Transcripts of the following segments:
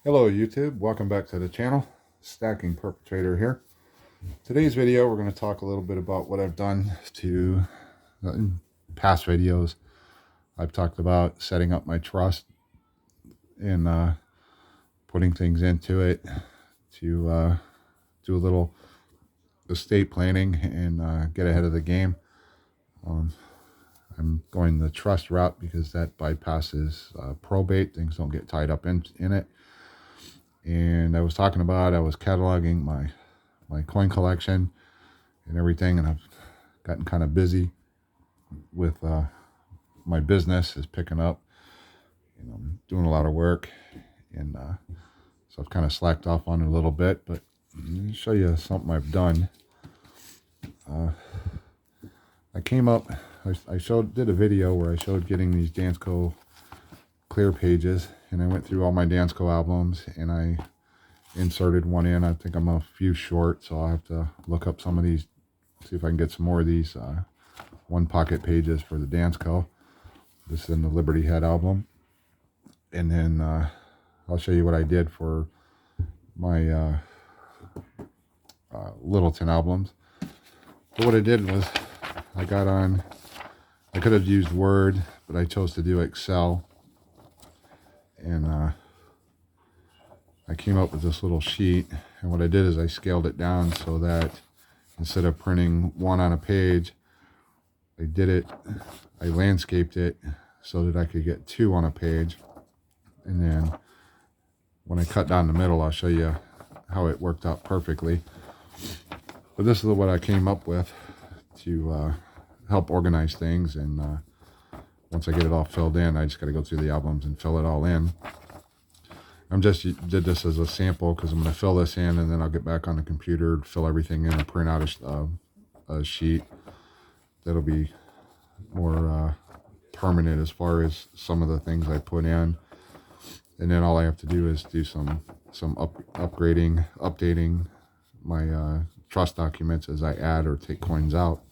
Hello YouTube, welcome back to the channel. Stacking Perpetrator here. Today's video we're going to talk a little bit about what I've done to in past videos. I've talked about setting up my trust and putting things into it to do a little estate planning and get ahead of the game. I'm going the trust route because that bypasses probate. Things don't get tied up in it. And I was cataloging my coin collection and everything, and I've gotten kind of busy with my business is picking up, I'm doing a lot of work, and so I've kind of slacked off on it a little bit. But let me show you something I've done. I came up, I did a video where I showed getting these Dansko clear pages, and I went through all my Dansko albums and I inserted one in. I think I'm a few short, so I'll have to look up some of these, see if I can get some more of these one pocket pages for the Dansko. This is in the Liberty Head album. And then I'll show you what I did for my Littleton albums. But what I did was I could have used Word, but I chose to do Excel. And I came up with this little sheet, and what I did is I scaled it down so that instead of printing one on a page, I landscaped it so that I could get two on a page. And then when I cut down the middle, I'll show you how it worked out perfectly. But this is what I came up with to help organize things. And once I get it all filled in, I just got to go through the albums and fill it all in. Did this as a sample because I'm going to fill this in, and then I'll get back on the computer, fill everything in, and print out a sheet that'll be more permanent as far as some of the things I put in. And then all I have to do is do some updating my trust documents as I add or take coins out.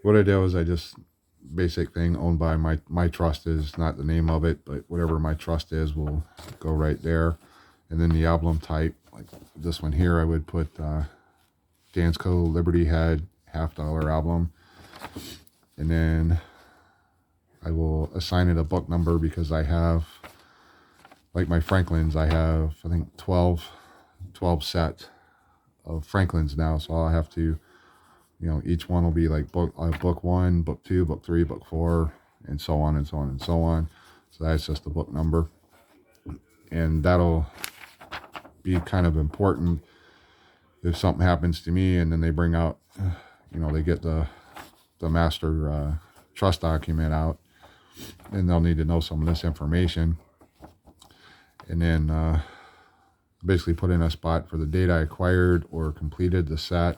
What I do is I just basic thing owned by my trust is not the name of it, but whatever my trust is will go right there. And then the album type, like this one here, I would put Dansko Liberty Head $50 album, and then I will assign it a book number because I have, like my Franklins, I have I think 12 sets of Franklins now, so I'll have to, each one will be like book 1, book 2, book 3, book 4, and so on and so on and so on. So that's just the book number. And that'll be kind of important if something happens to me and then they bring out, they get the master trust document out, and they'll need to know some of this information. And then basically put in a spot for the date I acquired or completed the set.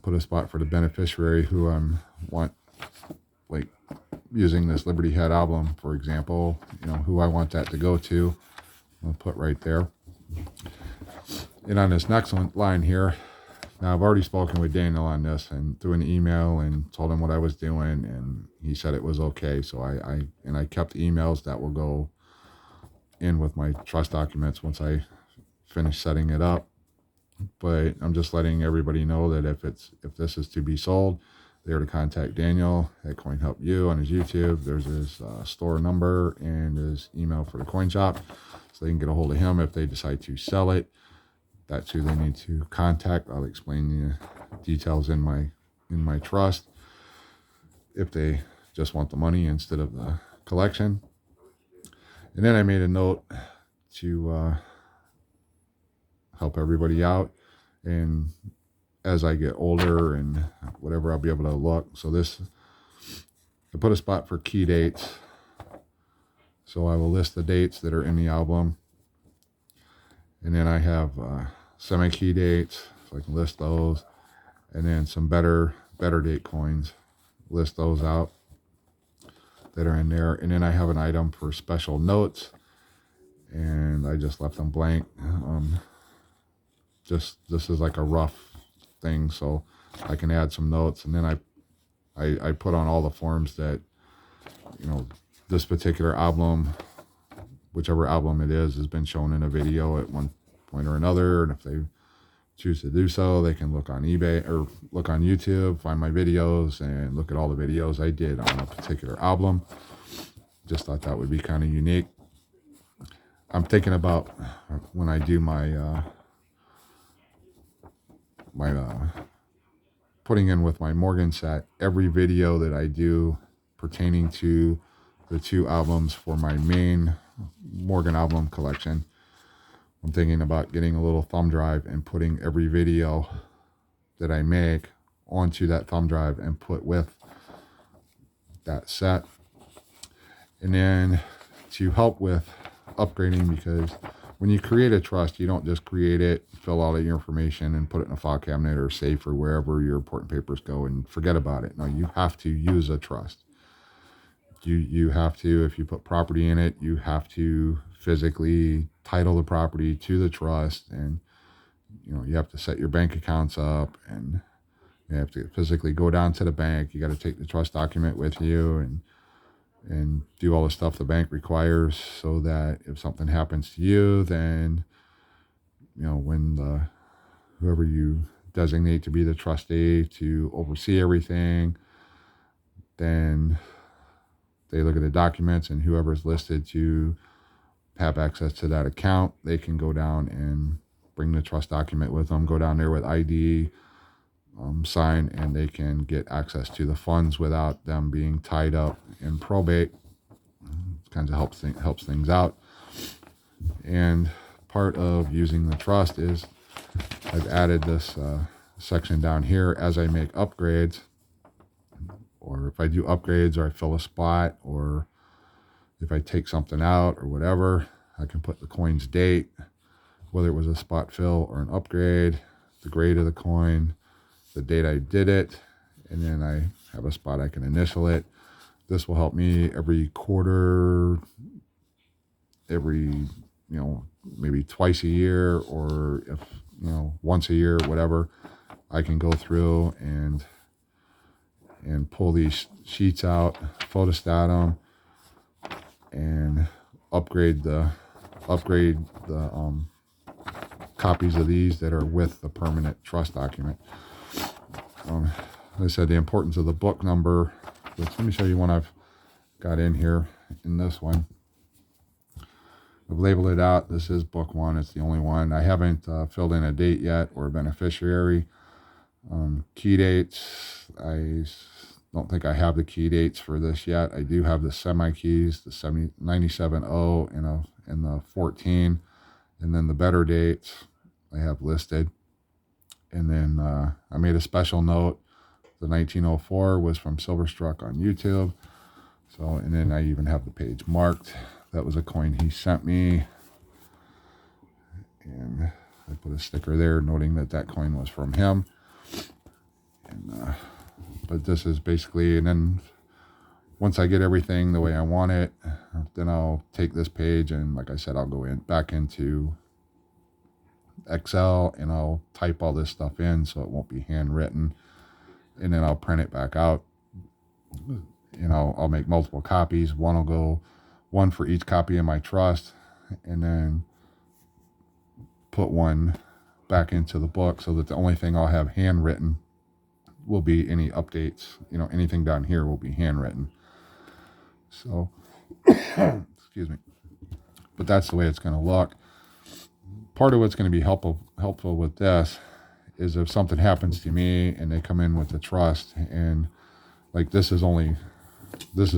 Put a spot for the beneficiary who like using this Liberty Head album, for example, who I want that to go to. I'll put right there. And on this next line here, now I've already spoken with Daniel on this and through an email and told him what I was doing, and he said it was okay. So I kept emails that will go in with my trust documents once I finish setting it up. But I'm just letting everybody know that if this is to be sold, they're to contact Daniel at Coin Help You on his YouTube. There's his store number and his email for the coin shop, so they can get a hold of him if they decide to sell it. That's who they need to contact. I'll explain the details in my trust if they just want the money instead of the collection. And then I made a note to help everybody out, and as I get older and whatever, I'll be able to look. So I put a spot for key dates, so I will list the dates that are in the album, and then I have semi-key dates, so I can list those, and then some better date coins, list those out that are in there. And then I have an item for special notes, and I just left them blank. This is like a rough thing, so I can add some notes. And then I put on all the forms that this particular album whichever album it is has been shown in a video at one point or another. And if they choose to do so, they can look on eBay or look on YouTube, find my videos, and look at all the videos I did on a particular album. Just thought that would be kind of unique. I'm thinking about when I do my putting in with my Morgan set, every video that I do pertaining to the 2 albums for my main Morgan album collection, I'm thinking about getting a little thumb drive and putting every video that I make onto that thumb drive and put with that set. And then to help with upgrading, because when you create a trust, you don't just create it, fill out your information, and put it in a file cabinet or safe or wherever your important papers go and forget about it. No, you have to use a trust. You have to, if you put property in it, you have to physically title the property to the trust, and you have to set your bank accounts up, and you have to physically go down to the bank. You got to take the trust document with you and do all the stuff the bank requires, so that if something happens to you, then when whoever you designate to be the trustee to oversee everything, then they look at the documents, and whoever's listed to have access to that account, they can go down and bring the trust document with them, go down there with ID, sign, and they can get access to the funds without them being tied up in probate. It kind of helps things out. And part of using the trust is I've added this section down here as I make upgrades, or if I do upgrades, or I fill a spot, or if I take something out or whatever, I can put the coin's date, whether it was a spot fill or an upgrade, the grade of the coin, the date I did it, and then I have a spot I can initial it. This will help me every quarter, every, maybe twice a year, or if, once a year, whatever. I can go through and pull these sheets out, photostat them, and upgrade the copies of these that are with the permanent trust document. Like I said, the importance of the book number, which, let me show you one I've got in here in this one. I've labeled it out. This is book 1. It's the only one. I haven't filled in a date yet or a beneficiary. Key dates, I don't think I have the key dates for this yet. I do have the semi-keys, the 97 and the 14, and then the better dates I have listed. And then I made a special note. The 1904 was from Silverstruck on YouTube. So, and then I even have the page marked. That was a coin he sent me. And I put a sticker there noting that coin was from him. And but this is basically, and then once I get everything the way I want it, then I'll take this page, and like I said, I'll go back into Excel, and I'll type all this stuff in so it won't be handwritten, and then I'll print it back out. I'll make multiple copies. One for each copy of my trust, and then put one back into the book, so that the only thing I'll have handwritten will be any updates. Anything down here will be handwritten. So, excuse me. But that's the way it's going to look. Part of what's going to be helpful with this is if something happens to me and they come in with the trust, and like this is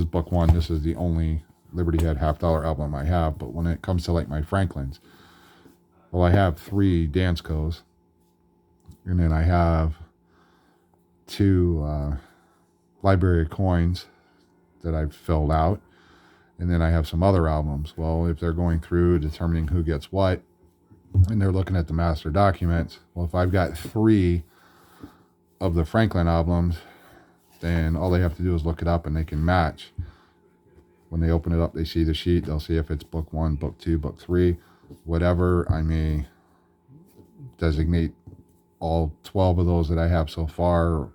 book 1. This is the only Liberty Head $50 album I have. But when it comes to like my Franklins, well, I have 3 Danskos, and then I have 2 library of coins that I've filled out, and then I have some other albums. Well, if they're going through determining who gets what, and they're looking at the master documents, well, if I've got 3 of the Franklin albums, then all they have to do is look it up, and they can match. When they open it up, they see the sheet, they'll see if it's book 1, book 2, book 3, whatever. I may designate all 12 of those that I have so far,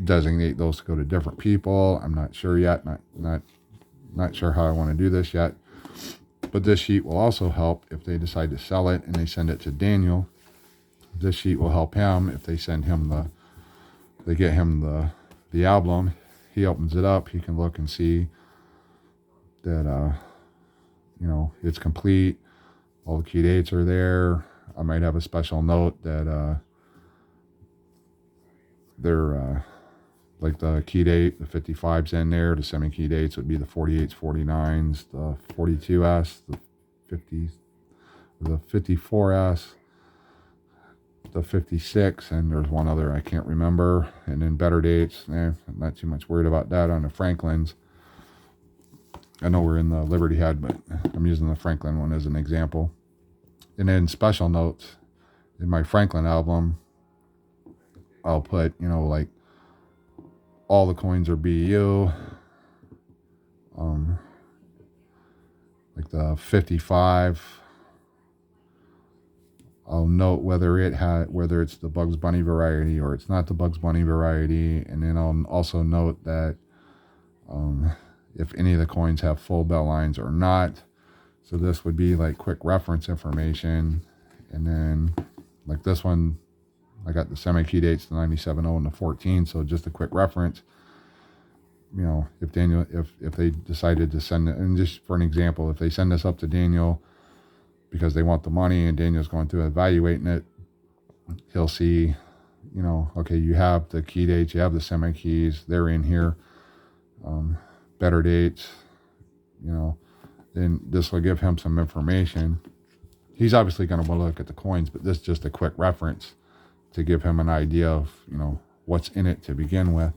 designate those to go to different people. I'm not sure yet. Not sure how I want to do this yet. But this sheet will also help if they decide to sell it and they send it to Daniel. This sheet will help him if they send him they get him the album. He opens it up, he can look and see that, you know, it's complete. All the key dates are there. I might have a special note that they're like the key date, the 55's in there. The semi-key dates would be the 48s, 49s, the 42S, the 50s, the 54S, the 56, and there's one other I can't remember. And then better dates. I'm not too much worried about that on the Franklins. I know we're in the Liberty Head, but I'm using the Franklin one as an example. And then special notes in my Franklin album, I'll put, you know, like all the coins are BU. Like the 55, I'll note whether it's the Bugs Bunny variety or it's not the Bugs Bunny variety, and then I'll also note that if any of the coins have full bell lines or not. So this would be like quick reference information. And then like this one, I got the semi-key dates, the 97.0 and the 14. So just a quick reference. You know, if they decided to send it, and just for an example, if they send this up to Daniel because they want the money and Daniel's going through evaluating it, he'll see, you know, okay, you have the key dates, you have the semi-keys, they're in here. Better dates, you know, then this will give him some information. He's obviously going to want to look at the coins, but this is just a quick reference to give him an idea of, you know, what's in it to begin with.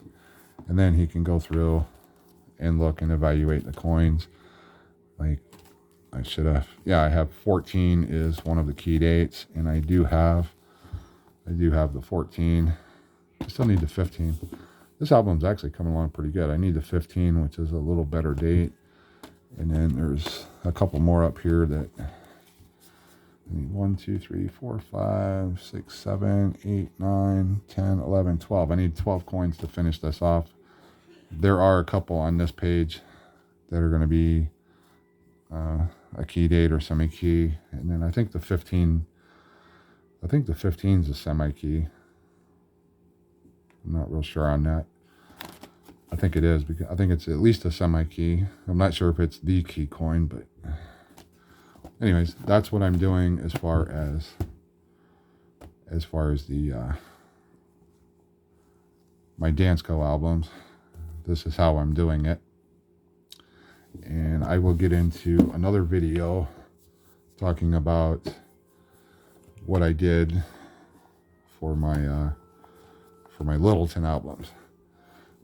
And then he can go through and look and evaluate the coins. Like I have 14 is one of the key dates, and I do have the 14. I still need the 15. This album's actually coming along pretty good. I need the 15, which is a little better date. And then there's a couple more up here that I need 1, 2, 3, 4, 5, 6, 7, 8, 9, 10, 11, 12. I need 12 coins to finish this off. There are a couple on this page that are going to be a key date or semi-key. And then I think the 15 is a semi-key. I'm not real sure on that. I think it is, because I think it's at least a semi-key. I'm not sure if it's the key coin, but anyways, that's what I'm doing as far as the my Dansko albums. This is how I'm doing it. And I will get into another video talking about what I did for my Littleton albums.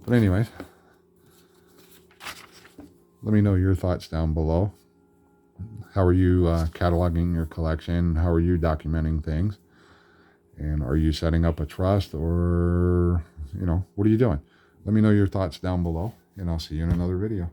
But anyways, let me know your thoughts down below. How are you cataloging your collection? How are you documenting things? And are you setting up a trust, or, you know, what are you doing? Let me know your thoughts down below, and I'll see you in another video.